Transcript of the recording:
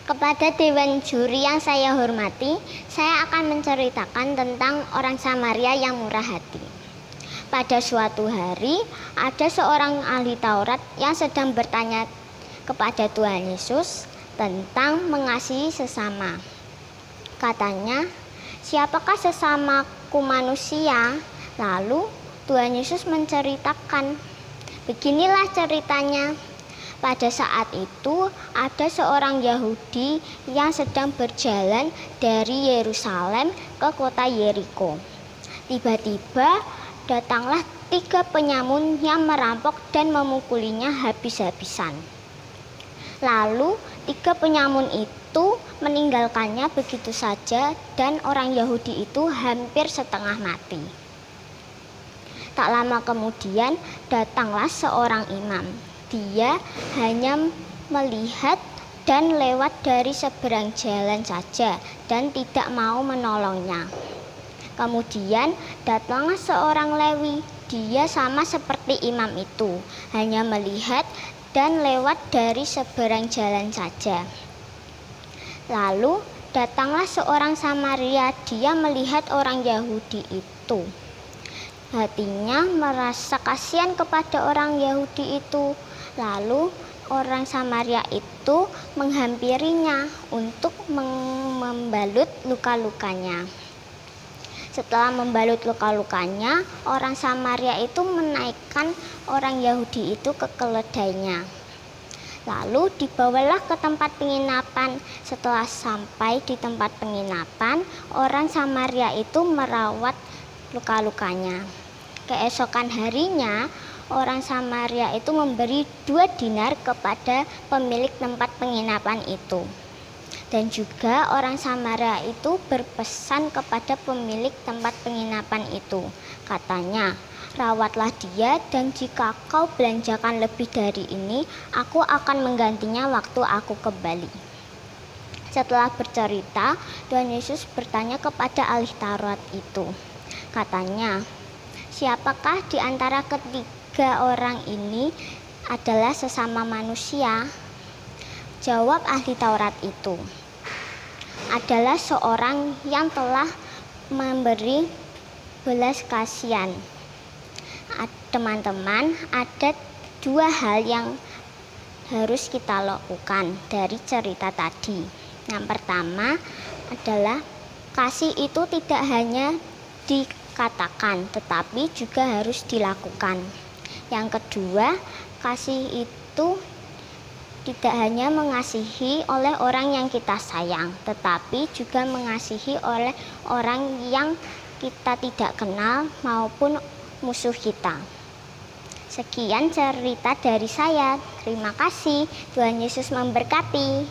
Kepada Dewan Juri yang saya hormati, saya akan menceritakan tentang orang Samaria yang murah hati. Pada suatu hari, ada seorang ahli Taurat yang sedang bertanya kepada Tuhan Yesus tentang mengasihi sesama. Katanya, "Siapakah sesamaku manusia?" Lalu Tuhan Yesus menceritakan, beginilah ceritanya. Pada saat itu ada seorang Yahudi yang sedang berjalan dari Yerusalem ke kota Yeriko. Tiba-tiba datanglah 3 penyamun yang merampok dan memukulinya habis-habisan. Lalu 3 penyamun itu meninggalkannya begitu saja dan orang Yahudi itu hampir setengah mati. Tak lama kemudian datanglah seorang imam. Dia hanya melihat dan lewat dari seberang jalan saja dan tidak mau menolongnya. Kemudian datanglah seorang Lewi. Dia sama seperti imam itu, hanya melihat dan lewat dari seberang jalan saja. Lalu datanglah seorang Samaria. Dia melihat orang Yahudi itu. Hatinya merasa kasihan kepada orang Yahudi itu. Lalu orang Samaria itu menghampirinya untuk membalut luka-lukanya. Setelah membalut luka-lukanya, orang Samaria itu menaikkan orang Yahudi itu ke keledainya. Lalu dibawalah ke tempat penginapan. Setelah sampai di tempat penginapan, orang Samaria itu merawat luka-lukanya. Keesokan harinya, orang Samaria itu memberi 2 dinar kepada pemilik tempat penginapan itu. Dan juga orang Samaria itu berpesan kepada pemilik tempat penginapan itu. Katanya, "Rawatlah dia dan jika kau belanjakan lebih dari ini, aku akan menggantinya waktu aku kembali." Setelah bercerita, Tuhan Yesus bertanya kepada ahli Taurat itu. Katanya, "Siapakah di antara ketiga orang ini adalah sesama manusia?" Jawab ahli Taurat itu, "Adalah seorang yang telah memberi belas kasihan." Teman-teman, ada 2 hal yang harus kita lakukan dari cerita tadi. Yang pertama adalah kasih itu tidak hanya dikatakan, tetapi juga harus dilakukan. Yang kedua, kasih itu tidak hanya mengasihi oleh orang yang kita sayang, tetapi juga mengasihi oleh orang yang kita tidak kenal maupun musuh kita. Sekian cerita dari saya. Terima kasih. Tuhan Yesus memberkati.